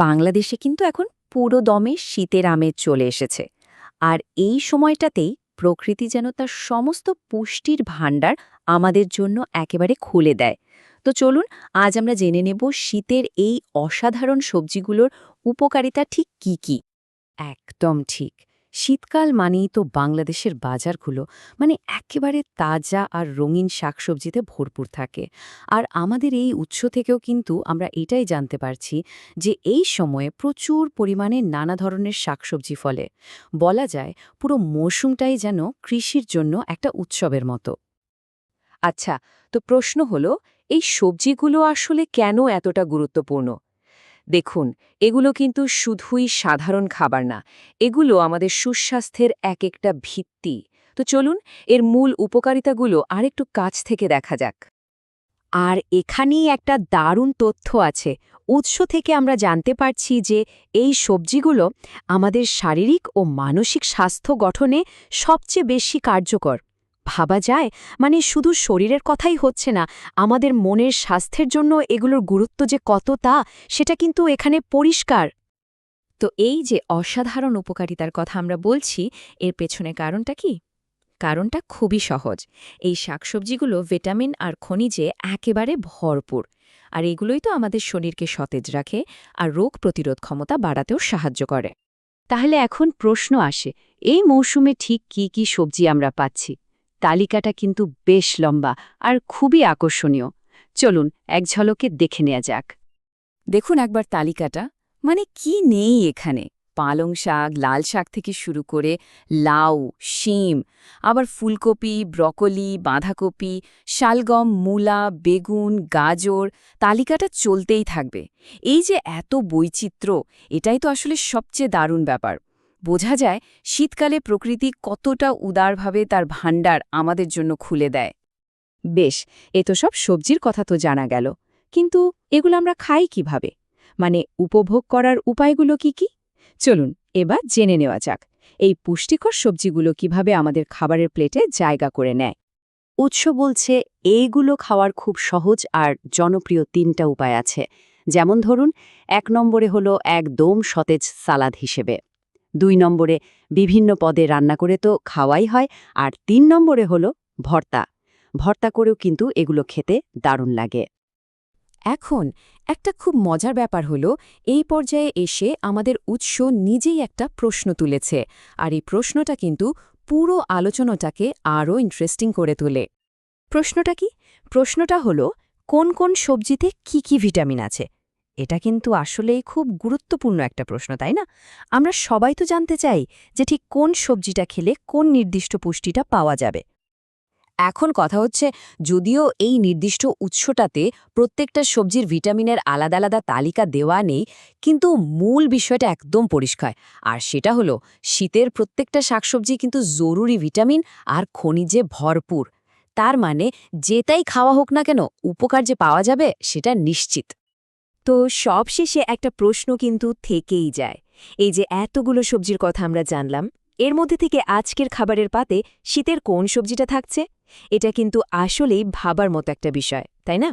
বাংলাদেশে কিন্তু এখন পুরো দমে শীতের আমেজ চলে এসেছে। আর এই সময়টাতেই প্রকৃতি যেন তার সমস্ত পুষ্টির ভাণ্ডার আমাদের জন্য একেবারে খুলে দেয়। তো চলুন আজ আমরা জেনে নেব শীতের এই অসাধারণ সবজিগুলোর উপকারিতা ঠিক কি কি। একদম ঠিক। শীতকাল মানেই তো বাংলাদেশের বাজারগুলো একেবারে তাজা আর রঙিন শাকসবজিতে ভরপুর থাকে। আর আমাদের এই উৎস থেকেও কিন্তু আমরা এটাই জানতে পারছি যে এই সময়ে প্রচুর পরিমাণে নানা ধরনের শাকসবজি ফলে। বলা যায় পুরো মৌসুমটাই যেন কৃষির জন্য একটা উৎসবের মতো। আচ্ছা, তো প্রশ্ন হলো, এই সবজিগুলো আসলে কেন এতটা গুরুত্বপূর্ণ? দেখুন, এগুলো কিন্তু শুধুই সাধারণ খাবার না, এগুলো আমাদের সুস্বাস্থ্যের এক একটা ভিত্তি। তো চলুন এর মূল উপকারিতাগুলো আরেকটু কাছ থেকে দেখা যাক। আর এখানেই একটা দারুণ তথ্য আছে। উৎস থেকে আমরা জানতে পারছি যে এই সবজিগুলো আমাদের শারীরিক ও মানসিক স্বাস্থ্য গঠনে সবচেয়ে বেশি কার্যকর। ভাবা যায় শুধু শরীরের কথাই হচ্ছে না, আমাদের মনের স্বাস্থ্যের জন্য এগুলোর গুরুত্ব যে কত সেটা কিন্তু এখানে পরিষ্কার। তো এই যে অসাধারণ উপকারিতার কথা আমরা বলছি, এর পেছনে কারণটা কি? কারণটা খুবই সহজ। এই শাকসবজিগুলো ভিটামিন আর খনিজে একেবারে ভরপুর। আর এগুলোই তো আমাদের শরীরকে সতেজ রাখে আর রোগ প্রতিরোধ ক্ষমতা বাড়াতেও সাহায্য করে। তাহলে এখন প্রশ্ন আসে, এই মৌসুমে ঠিক কি কি সবজি আমরা পাচ্ছি? তালিকাটা কিন্তু বেশ লম্বা আর খুবই আকর্ষণীয়। চলুন এক ঝলকে দেখে নেওয়া যাক। দেখুন একবার তালিকাটা, কি নেই এখানে। পালং শাক, লাল শাক থেকে শুরু করে লাউ, শিম, আবার ফুলকপি, ব্রকলি, বাঁধাকপি, শালগম, মূলা, বেগুন, গাজর, তালিকাটা চলতেই থাকবে। এই যে এত বৈচিত্র্য, এটাই তো আসলে সবচেয়ে দারুণ ব্যাপার। বোঝা যায় শীতকালে প্রকৃতি কতটা উদারভাবে তার ভাণ্ডার আমাদের জন্য খুলে দেয়। বেশ, এ তো সব সবজির কথা তো জানা গেল, কিন্তু এগুলো আমরা খাই কিভাবে? উপভোগ করার উপায়গুলো কি কি? চলুন এবার জেনে নেওয়া যাক এই পুষ্টিকর সবজিগুলো কিভাবে আমাদের খাবারের প্লেটে জায়গা করে নেয়। উৎস বলছে এইগুলো খাওয়ার খুব সহজ আর জনপ্রিয় ৩টা উপায় আছে। যেমন ধরুন, ১ নম্বরে হলো একদম সতেজ সালাদ হিসেবে, ২ নম্বরে বিভিন্ন পদে রান্না করে তো খাওয়াই হয়, আর ৩ নম্বরে হলো ভর্তা। ভর্তা করেও কিন্তু এগুলো খেতে দারুণ লাগে। এখন একটা খুব মজার ব্যাপার হলো, এই পর্যায়ে এসে আমাদের উৎস নিজেই একটা প্রশ্ন তুলেছে, আর এই প্রশ্নটা কিন্তু পুরো আলোচনাটাকে আরও ইন্টারেস্টিং করে তোলে। প্রশ্নটা কি? প্রশ্নটা হলো, কোন কোন সবজিতে কি কি ভিটামিন আছে? এটা কিন্তু আসলেই খুব গুরুত্বপূর্ণ একটা প্রশ্ন, তাই না? আমরা সবাই তো জানতে চাই যে ঠিক কোন সবজিটা খেলে কোন নির্দিষ্ট পুষ্টিটা পাওয়া যাবে। এখন কথা হচ্ছে, যদিও এই নির্দিষ্ট উৎসটাতে প্রত্যেকটা সবজির ভিটামিনের আলাদা আলাদা তালিকা দেওয়া নেই, কিন্তু মূল বিষয়টা একদম পরিষ্কার। আর সেটা হলো, শীতের প্রত্যেকটা শাকসবজি কিন্তু জরুরি ভিটামিন আর খনিজে ভরপুর। তার যেটাই খাওয়া হোক না কেন, উপকার যে পাওয়া যাবে সেটা নিশ্চিত। তো সবশেষে একটা প্রশ্ন কিন্তু থেকেই যায়। এই যে এতগুলো সবজির কথা আমরা জানলাম, এর মধ্যে থেকে আজকের খাবারের পাতে শীতের কোন সবজিটা থাকছে? এটা কিন্তু আসলেই ভাবার মতো একটা বিষয়, তাই না?